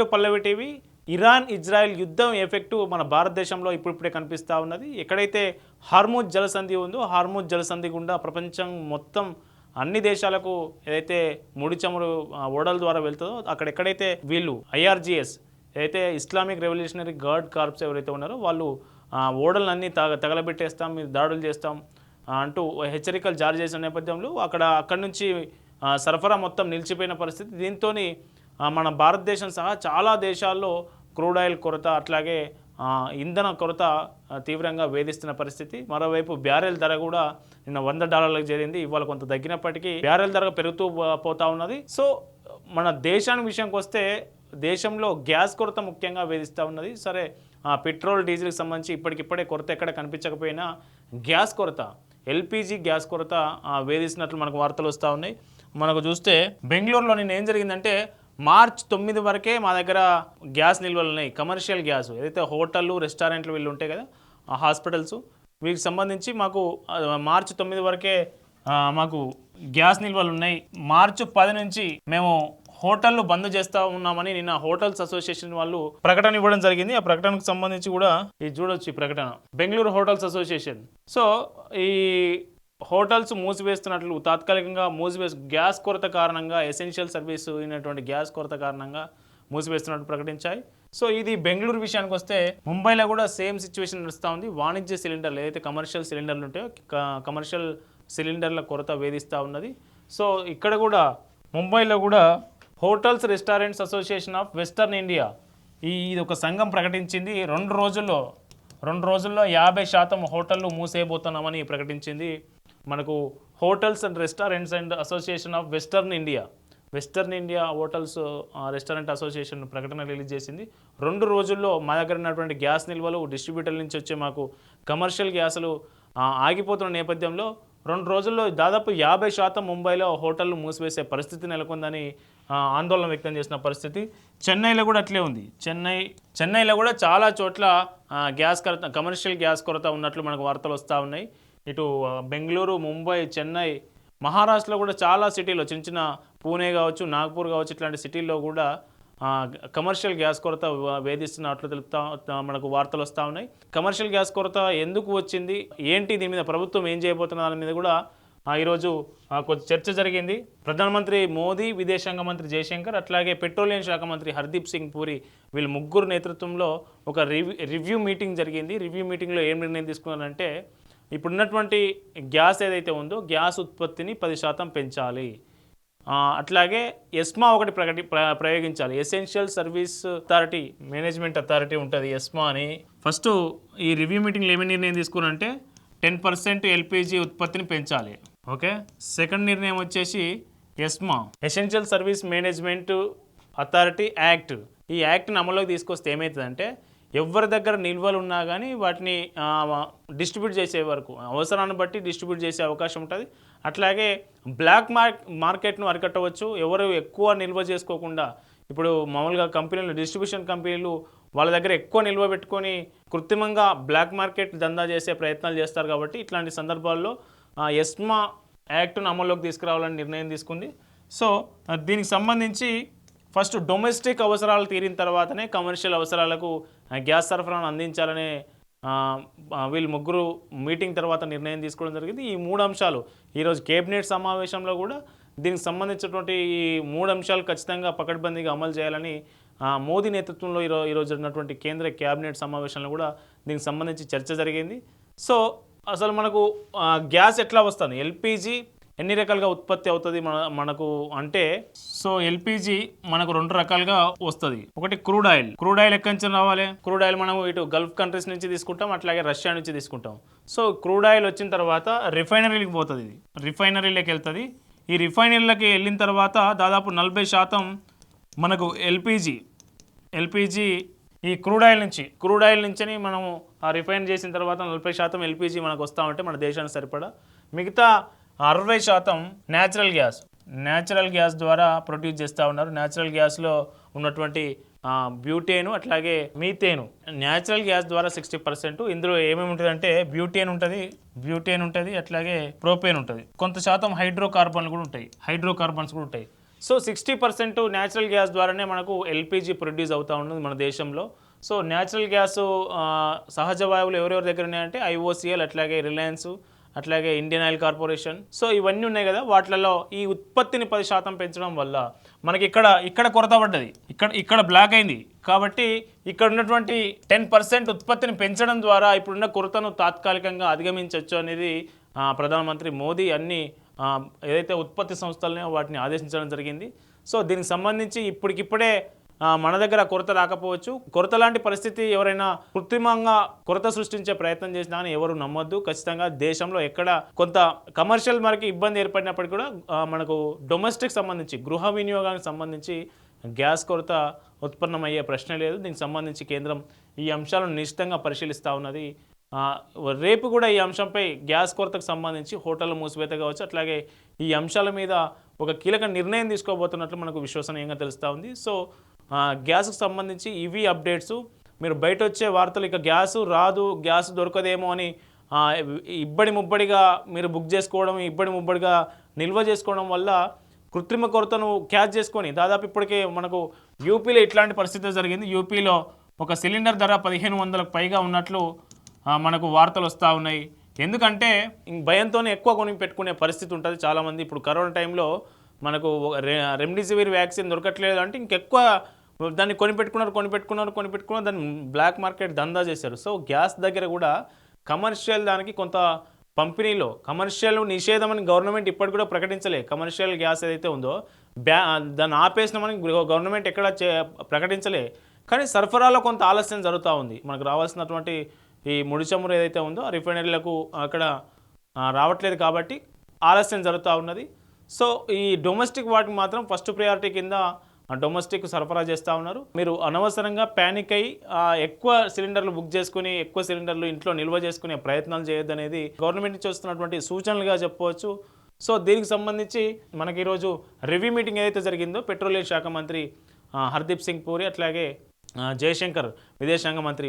To Pallavi TV. Iran Israel యుద్ధం effect మన భారతదేశంలో ఇప్పుడిప్పుడే కనిపిస్తూ ఉన్నది. ఎక్కడైతే హార్మూజ్ జలసంధి ఉందో హార్మూజ్ జలసంధి గుండా ప్రపంచం మొత్తం అన్ని దేశాలకు ఏదైతే ముడి చమురు ఓడల ద్వారా వెళ్తుందో అక్కడెక్కడైతే వీళ్ళు ఐఆర్జిఎస్ ఏదైతే ఇస్లామిక్ రెవల్యూషనరీ గార్డ్ కార్ప్స్ ఎవరైతే ఉన్నారో వాళ్ళు ఓడలన్నీ తగలబెట్టేస్తాం, మీరు దాడులు చేస్తాం అంటూ హెచ్చరికలు జారీ చేసిన నేపథ్యంలో అక్కడి నుంచి సరఫరా మొత్తం నిలిచిపోయిన పరిస్థితి. దీంతో మన భారతదేశం సహా చాలా దేశాల్లో క్రూడ్ ఆయిల్ కొరత అట్లాగే ఇంధన కొరత తీవ్రంగా వేధిస్తున్న పరిస్థితి. మరోవైపు బ్యారెల్ ధర కూడా నిన్న $100 చేరింది. ఇవాళ కొంత తగ్గినప్పటికీ బ్యారెల్ ధర పెరుగుతూ పోతా ఉన్నది. సో మన దేశానికి విషయానికి వస్తే దేశంలో గ్యాస్ కొరత ముఖ్యంగా వేధిస్తూ ఉన్నది. సరే పెట్రోల్ డీజిల్కి సంబంధించి ఇప్పటికిప్పుడే కొరత ఎక్కడ కనిపించకపోయినా గ్యాస్ కొరత ఎల్పిజి గ్యాస్ కొరత వేధిస్తున్నట్లు మనకు వార్తలు వస్తూ ఉన్నాయి. మనకు చూస్తే బెంగళూరులో నిన్న ఏం జరిగిందంటే మార్చ్ 9 వరకే మా దగ్గర గ్యాస్ నిల్వలు ఉన్నాయి. కమర్షియల్ గ్యాస్ ఏదైతే హోటళ్ళు రెస్టారెంట్లు వీళ్ళు ఉంటాయి కదా, హాస్పిటల్స్, వీటికి సంబంధించి మాకు మార్చి 9 వరకే మాకు గ్యాస్ నిల్వలు ఉన్నాయి. మార్చి 10 నుంచి మేము హోటళ్ళు బంద్ చేస్తూ ఉన్నామని నిన్న హోటల్స్ అసోసియేషన్ వాళ్ళు ప్రకటన ఇవ్వడం జరిగింది. ఆ ప్రకటనకు సంబంధించి కూడా ఇది చూడొచ్చు. ఈ ప్రకటన బెంగళూరు హోటల్స్ అసోసియేషన్. సో ఈ హోటల్స్ మూసివేస్తున్నట్లు తాత్కాలికంగా గ్యాస్ కొరత కారణంగా ఎసెన్షియల్ సర్వీస్ అయినటువంటి గ్యాస్ కొరత కారణంగా మూసివేస్తున్నట్టు ప్రకటించాయి. సో ఇది బెంగళూరు విషయానికి వస్తే ముంబైలో కూడా సేమ్ సిచ్యువేషన్ నడుస్తూ ఉంది. వాణిజ్య సిలిండర్లు ఏదైతే కమర్షియల్ సిలిండర్లు ఉంటాయో కమర్షియల్ సిలిండర్ల కొరత వేధిస్తూ ఉన్నది. సో ఇక్కడ కూడా ముంబైలో కూడా hotels restaurants association of western India ఇది ఒక సంఘం ప్రకటించింది. రెండు రోజుల్లో 50% హోటళ్ళు మూసేయబోతున్నామని ప్రకటించింది. మనకు hotels and restaurants and association of western India hotels restaurant association ప్రకటన రిలీజ్ చేసింది. 2 రోజుల్లో మా దగ్గర ఉన్నటువంటి గ్యాస్ నిల్వలు డిస్ట్రిబ్యూటర్ల నుంచి వచ్చే మాకు కమర్షియల్ గ్యాసులు ఆగిపోతున్న నేపథ్యంలో 2 రోజుల్లో దాదాపు 50% ముంబైలో హోటళ్ళు మూసివేసే పరిస్థితి నెలకొందని ఆందోళన వ్యక్తం చేసిన పరిస్థితి. చెన్నైలో కూడా అట్లే ఉంది. చెన్నైలో కూడా చాలా చోట్ల కమర్షియల్ గ్యాస్ కొరత ఉన్నట్లు మనకు వార్తలు వస్తూ ఉన్నాయి. ఇటు బెంగళూరు, ముంబై, చెన్నై, మహారాష్ట్రలో కూడా చాలా సిటీలో చిన్న పూణే కావచ్చు, నాగ్పూర్ కావచ్చు, ఇట్లాంటి సిటీల్లో కూడా కమర్షియల్ గ్యాస్ కొరత వేధిస్తున్నట్లు మనకు వార్తలు వస్తూ ఉన్నాయి. కమర్షియల్ గ్యాస్ కొరత ఎందుకు వచ్చింది, ఏంటి, దీని మీద ప్రభుత్వం ఏం చేయబోతున్న దాని మీద కూడా ఈరోజు కొంచెం చర్చ జరిగింది. ప్రధానమంత్రి మోదీ, విదేశాంగ మంత్రి జయశంకర్, అట్లాగే పెట్రోలియం శాఖ మంత్రి హర్దీప్ సింగ్ పూరి వీళ్ళు ముగ్గురు నేతృత్వంలో ఒక రివ్యూ మీటింగ్ జరిగింది. రివ్యూ మీటింగ్లో ఏం నిర్ణయం తీసుకున్నారంటే ఇప్పుడున్నటువంటి గ్యాస్ ఏదైతే ఉందో గ్యాస్ ఉత్పత్తిని 10% పెంచాలి. అట్లాగే ఎస్మా ఒకటి ప్రయోగించాలి. Essential service authority management authority ఉంటుంది ఎస్మా అని. ఫస్ట్ ఈ రివ్యూ మీటింగ్లో ఏమి నిర్ణయం తీసుకున్నారంటే 10% ఎల్పిజి ఉత్పత్తిని పెంచాలి. ఓకే. సెకండ్ నిర్ణయం వచ్చేసి ESMA essential service management authority act. ఈ యాక్ట్ని అమల్లోకి తీసుకొస్తే ఏమవుతుందంటే ఎవరి దగ్గర నిల్వలు ఉన్నా కానీ వాటిని డిస్ట్రిబ్యూట్ చేసే వరకు అవసరాన్ని బట్టి డిస్ట్రిబ్యూట్ చేసే అవకాశం ఉంటుంది. అట్లాగే బ్లాక్ మార్కెట్ను అరికట్టవచ్చు. ఎవరు ఎక్కువ నిల్వ చేసుకోకుండా, ఇప్పుడు మామూలుగా కంపెనీలు, డిస్ట్రిబ్యూషన్ కంపెనీలు వాళ్ళ దగ్గర ఎక్కువ నిల్వ పెట్టుకొని కృత్రిమంగా బ్లాక్ మార్కెట్ దందా చేసే ప్రయత్నాలు చేస్తారు. కాబట్టి ఇట్లాంటి సందర్భాల్లో ఎస్మా యాక్ట్ను అమల్లోకి తీసుకురావాలని నిర్ణయం తీసుకుంది. సో దీనికి సంబంధించి ఫస్ట్ డొమెస్టిక్ అవసరాలు తీరిన తర్వాతనే కమర్షియల్ అవసరాలకు గ్యాస్ సరఫరాను అందించాలనే వీళ్ళు ముగ్గురు మీటింగ్ తర్వాత నిర్ణయం తీసుకోవడం జరిగింది. ఈ 3 అంశాలు ఈరోజు కేబినెట్ సమావేశంలో కూడా దీనికి సంబంధించినటువంటి ఈ 3 అంశాలు ఖచ్చితంగా పకడ్బందీగా అమలు చేయాలని మోదీ నేతృత్వంలో ఈరోజు జరిగినటువంటి కేంద్ర కేబినెట్ సమావేశంలో కూడా దీనికి సంబంధించి చర్చ జరిగింది. సో అసలు మనకు గ్యాస్ ఎట్లా వస్తుంది, ఎల్పిజి ఎన్ని రకాలుగా ఉత్పత్తి అవుతుంది మనకు అంటే, సో ఎల్పిజి మనకు 2 రకాలుగా వస్తుంది. ఒకటి క్రూడ్ ఆయిల్ ఎక్కడి నుంచి రావాలి? క్రూడ్ ఆయిల్ మనం ఇటు గల్ఫ్ కంట్రీస్ నుంచి తీసుకుంటాం, అట్లాగే రష్యా నుంచి తీసుకుంటాం. సో క్రూడ్ ఆయిల్ వచ్చిన తర్వాత రిఫైనరీలకు పోతుంది. ఇది రిఫైనరీలోకి వెళ్తుంది. ఈ రిఫైనరీలకి వెళ్ళిన తర్వాత దాదాపు 40% మనకు ఎల్పిజి ఈ క్రూడ్ ఆయిల్ నుంచి మనము రిఫైన్ చేసిన తర్వాత 40% ఎల్పిజి మనకు వస్తూ ఉంటే మన దేశానికి సరిపడా, మిగతా 60% న్యాచురల్ గ్యాస్ ద్వారా ప్రొడ్యూస్ చేస్తూ ఉన్నారు. న్యాచురల్ గ్యాస్లో ఉన్నటువంటి బ్యూటేను అట్లాగే మీథేను. న్యాచురల్ గ్యాస్ ద్వారా 60%. ఇందులో ఏమేమి ఉంటుందంటే బ్యూటేన్ ఉంటుంది, అట్లాగే ప్రోపేన్ ఉంటుంది. కొంత శాతం హైడ్రోకార్బన్స్ కూడా ఉంటాయి. సో 60% న్యాచురల్ గ్యాస్ ద్వారానే మనకు ఎల్పిజి ప్రొడ్యూస్ అవుతూ ఉంటుంది మన దేశంలో. సో న్యాచురల్ గ్యాస్ సహజ వాయువులు ఎవరెవరి దగ్గర ఉన్నాయంటే ఐఓసిఎల్, అట్లాగే రిలయన్స్, అట్లాగే ఇండియన్ ఆయిల్ కార్పొరేషన్. సో ఇవన్నీ ఉన్నాయి కదా, వాటిలలో ఈ ఉత్పత్తిని 10% పెంచడం వల్ల మనకి ఇక్కడ కొరత పడ్డది, ఇక్కడ బ్లాక్ అయింది. కాబట్టి ఇక్కడ ఉన్నటువంటి 10% ఉత్పత్తిని పెంచడం ద్వారా ఇప్పుడున్న కొరతను తాత్కాలికంగా అధిగమించవచ్చు అనేది ప్రధానమంత్రి మోదీ అన్ని ఏదైతే ఉత్పత్తి సంస్థలనే వాటిని ఆదేశించడం జరిగింది. సో దీనికి సంబంధించి ఇప్పటికిప్పుడే మన దగ్గర కొరత రాకపోవచ్చు. కొరత లాంటి పరిస్థితి ఎవరైనా కృత్రిమంగా కొరత సృష్టించే ప్రయత్నం చేసినా అని ఎవరు నమ్మొద్దు. ఖచ్చితంగా దేశంలో ఎక్కడ కొంత కమర్షియల్ మనకి ఇబ్బంది ఏర్పడినప్పటికీ కూడా మనకు డొమెస్టిక్ సంబంధించి గృహ వినియోగానికి సంబంధించి గ్యాస్ కొరత ఉత్పన్నమయ్యే ప్రశ్న లేదు. దీనికి సంబంధించి కేంద్రం ఈ అంశాలను నిశ్చితంగా పరిశీలిస్తూ ఉన్నది. రేపు కూడా ఈ అంశంపై గ్యాస్ కొరతకు సంబంధించి హోటళ్ల మూసివేత కావచ్చు, అట్లాగే ఈ అంశాల మీద ఒక కీలక నిర్ణయం తీసుకోబోతున్నట్లు మనకు విశ్వసనీయంగా తెలుస్తూ ఉంది. సో గ్యాస్కు సంబంధించి ఇవి అప్డేట్స్. మీరు బయట వచ్చే వార్తలు ఇక గ్యాసు రాదు, గ్యాస్ దొరకదేమో అని ఇబ్బడి ముబ్బడిగా మీరు బుక్ చేసుకోవడం, ఇబ్బడి ముబ్బడిగా నిల్వ చేసుకోవడం వల్ల కృత్రిమ కొరతను క్యాచ్ చేసుకొని దాదాపు ఇప్పటికే మనకు యూపీలో ఇట్లాంటి పరిస్థితి జరిగింది. యూపీలో ఒక సిలిండర్ ధర 1500కు పైగా ఉన్నట్లు మనకు వార్తలు వస్తూ ఉన్నాయి. ఎందుకంటే భయంతోనే ఎక్కువ కొని పెట్టుకునే పరిస్థితి ఉంటుంది చాలామంది. ఇప్పుడు కరోనా టైంలో మనకు రెమ్డెసివిర్ వ్యాక్సిన్ దొరకట్లేదు అంటే ఇంకెక్కువ దాన్ని కొనిపెట్టుకున్నారు, దాన్ని బ్లాక్ మార్కెట్ దందా చేశారు. సో గ్యాస్ దగ్గర కూడా కమర్షియల్ దానికి కొంత పంపిణీలో కమర్షియల్ నిషేధం అని గవర్నమెంట్ ఇప్పటికి కూడా ప్రకటించలే. కమర్షియల్ గ్యాస్ ఏదైతే ఉందో దాన్ని ఆపేసినామని గవర్నమెంట్ ఎక్కడ ప్రకటించలే. కానీ సరఫరాలో కొంత ఆలస్యం జరుగుతూ ఉంది. మనకు రావాల్సినటువంటి ఈ ముడి చమురు ఏదైతే ఉందో రిఫైనరీలకు అక్కడ రావట్లేదు కాబట్టి ఆలస్యం జరుగుతూ ఉన్నది. సో ఈ డొమెస్టిక్ వాటికి మాత్రం ఫస్ట్ ప్రయారిటీ కింద డొమెస్టిక్ సరఫరా చేస్తూ ఉన్నారు. మీరు అనవసరంగా ప్యానిక్ అయ్యి ఎక్కువ సిలిండర్లు బుక్ చేసుకుని ఎక్కువ సిలిండర్లు ఇంట్లో నిల్వ చేసుకునే ప్రయత్నాలు చేయొద్దనేది గవర్నమెంట్ నుంచి వస్తున్నటువంటి సూచనలుగా చెప్పవచ్చు. సో దీనికి సంబంధించి మనకి ఈరోజు రివ్యూ మీటింగ్ ఏదైతే జరిగిందో పెట్రోలియం శాఖ మంత్రి హర్దీప్ సింగ్ పూరి అట్లాగే జయశంకర్ విదేశాంగ మంత్రి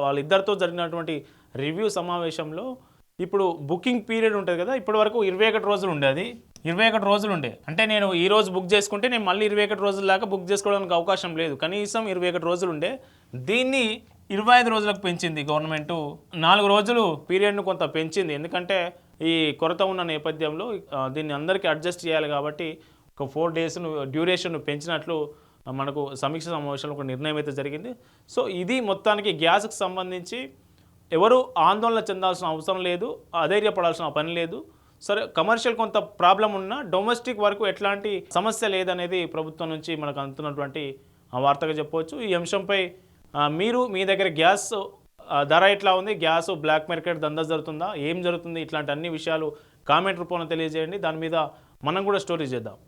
వాళ్ళిద్దరితో జరిగినటువంటి రివ్యూ సమావేశంలో ఇప్పుడు బుకింగ్ పీరియడ్ ఉంటుంది కదా, ఇప్పటి వరకు 21 రోజులు ఉండే, అది 21 రోజులు ఉండే. అంటే నేను ఈ రోజు బుక్ చేసుకుంటే నేను మళ్ళీ 21 రోజుల దాకా బుక్ చేసుకోవడానికి అవకాశం లేదు. కనీసం 21 రోజులు ఉండే, దీన్ని 25 రోజులకు పెంచింది గవర్నమెంటు. 4 రోజులు పీరియడ్ను కొంత పెంచింది. ఎందుకంటే ఈ కొరత ఉన్న నేపథ్యంలో దీన్ని అందరికీ అడ్జస్ట్ చేయాలి కాబట్టి ఒక 4 days డ్యూరేషన్ పెంచినట్లు మనకు సమీక్ష సమావేశంలో ఒక నిర్ణయం అయితే జరిగింది. సో ఇది మొత్తానికి గ్యాస్కి సంబంధించి ఎవరు ఆందోళన చెందాల్సిన అవసరం లేదు, అధైర్యపడాల్సిన పని లేదు. సరే కమర్షియల్ కొంత ప్రాబ్లం ఉన్నా డొమెస్టిక్ వరకు ఎట్లాంటి సమస్య లేదనేది ప్రభుత్వం నుంచి మనకు అందుతున్నటువంటి వార్తగా చెప్పవచ్చు. ఈ అంశంపై మీరు మీ దగ్గర గ్యాస్ ధర ఎట్లా ఉంది, గ్యాస్ బ్లాక్ మార్కెట్ దందా జరుగుతుందా, ఏం జరుగుతుంది, ఇట్లాంటి అన్ని విషయాలు కామెంట్ రూపంలో తెలియజేయండి. దాని మీద మనం కూడా స్టోరీ చేద్దాం.